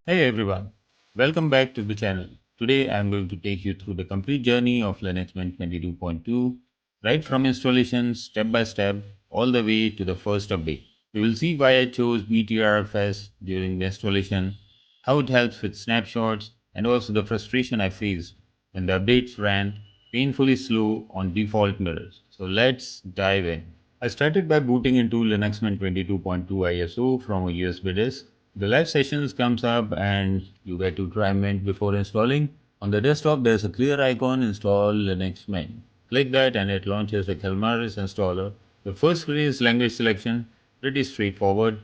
Hey everyone, welcome back to the channel. Today I am going to take you through the complete journey of Linux Mint 22.2, right from installation step by step all the way to the first update. We will see why I chose Btrfs during the installation, how it helps with snapshots, and also the frustration I faced when the updates ran painfully slow on default mirrors. So let's dive in. I started by booting into Linux Mint 22.2 ISO from a USB disk. The live sessions comes up and you get to try Mint before installing. On the desktop there's a clear icon install Linux Mint. Click that and it launches the Calamares installer. The first screen is language selection, pretty straightforward.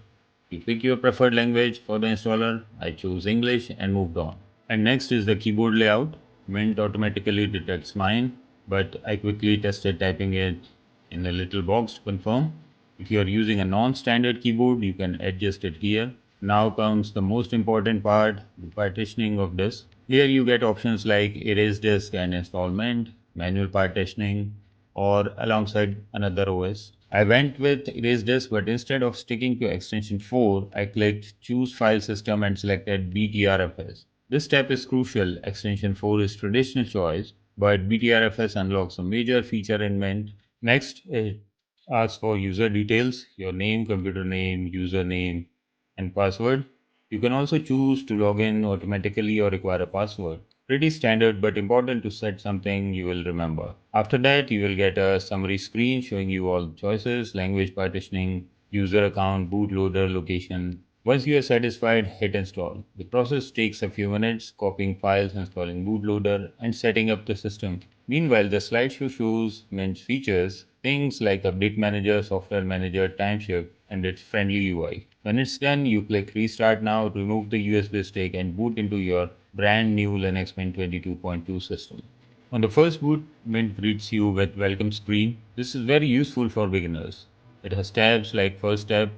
You pick your preferred language for the installer. I chose English and moved on. And next is the keyboard layout. Mint automatically detects mine, but I quickly tested typing it in a little box to confirm. If you are using a non-standard keyboard, you can adjust it here. Now comes the most important part, the partitioning of disk. Here you get options like erase disk and installment, manual partitioning, or alongside another OS. I went with erase disk, but instead of sticking to extension 4, I clicked choose file system and selected Btrfs. This step is crucial. Extension 4 is traditional choice, but Btrfs unlocks a major feature in Mint. Next, it asks for user details, your name, computer name, username, and password. You can also choose to log in automatically or require a password. Pretty standard but important to set something you will remember. After that, you will get a summary screen showing you all the choices, language partitioning, user account, bootloader, location. Once you are satisfied, hit install. The process takes a few minutes, copying files, installing bootloader, and setting up the system. Meanwhile, the slideshow shows Mint's features, things like Update Manager, Software Manager, Timeshift, and its friendly UI. When it's done, you click Restart Now, remove the USB stick, and boot into your brand new Linux Mint 22.2 system. On the first boot, Mint greets you with welcome screen. This is very useful for beginners. It has tabs like first tab,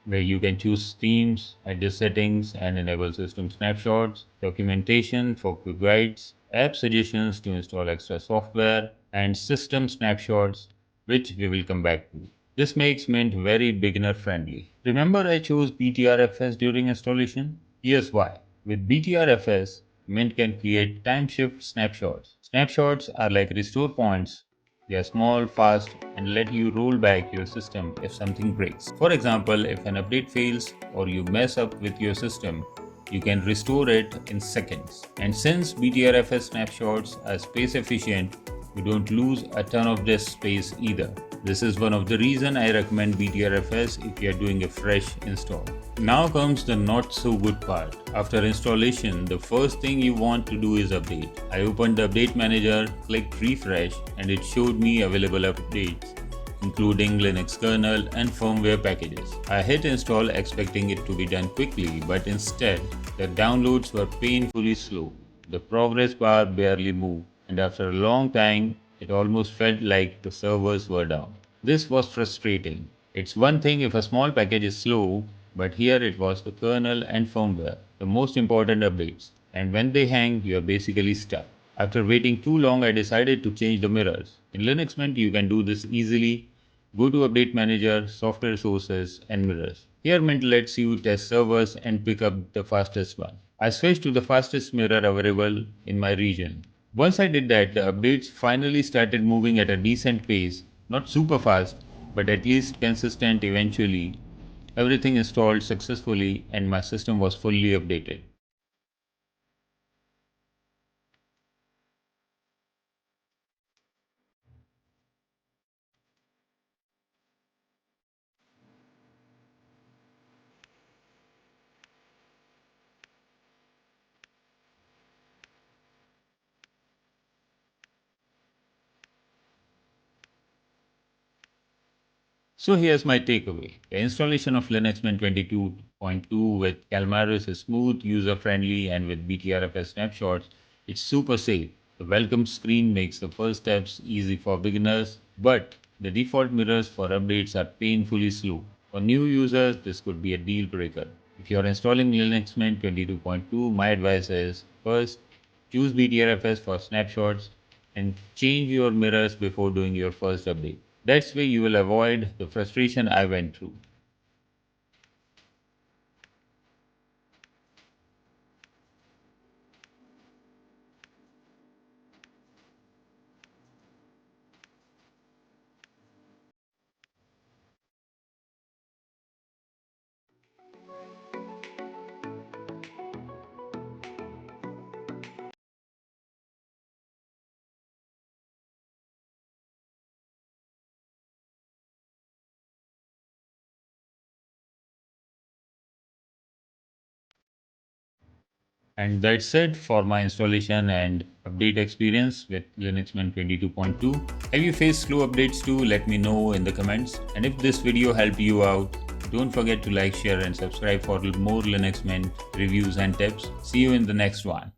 where you can choose themes, adjust settings, and enable system snapshots, documentation for quick guides, app suggestions to install extra software, and system snapshots, which we will come back to. This makes Mint very beginner friendly. Remember I chose Btrfs during installation? Here's why. With Btrfs, Mint can create time shift snapshots. Snapshots are like restore points. They are small, fast, and let you roll back your system if something breaks. For example, if an update fails or you mess up with your system, you can restore it in seconds. And since Btrfs snapshots are space efficient, you don't lose a ton of disk space either. This is one of the reasons I recommend Btrfs if you are doing a fresh install. Now comes the not so good part. After installation, the first thing you want to do is update. I opened the update manager, clicked refresh, and it showed me available updates, including Linux kernel and firmware packages. I hit install expecting it to be done quickly, but instead, the downloads were painfully slow. The progress bar barely moved, and after a long time, it almost felt like the servers were down. This was frustrating. It's one thing if a small package is slow, but here it was the kernel and firmware, the most important updates, and when they hang, you are basically stuck. After waiting too long, I decided to change the mirrors. In Linux Mint, you can do this easily. Go to Update Manager, Software Sources, and Mirrors. Here Mint lets you test servers and pick up the fastest one. I switched to the fastest mirror available in my region. Once I did that, the updates finally started moving at a decent pace, not super fast, but at least consistent eventually. Everything installed successfully and my system was fully updated. So here's my takeaway. The installation of Linux Mint 22.2 with Calamares is smooth, user-friendly, and with Btrfs snapshots, it's super safe. The welcome screen makes the first steps easy for beginners, but the default mirrors for updates are painfully slow. For new users, this could be a deal breaker. If you're installing Linux Mint 22.2, my advice is first, choose Btrfs for snapshots and change your mirrors before doing your first update. That's way you will avoid the frustration I went through. And that's it for my installation and update experience with Linux Mint 22.2. Have you faced slow updates too? Let me know in the comments. And if this video helped you out, don't forget to like, share and subscribe for more Linux Mint reviews and tips. See you in the next one.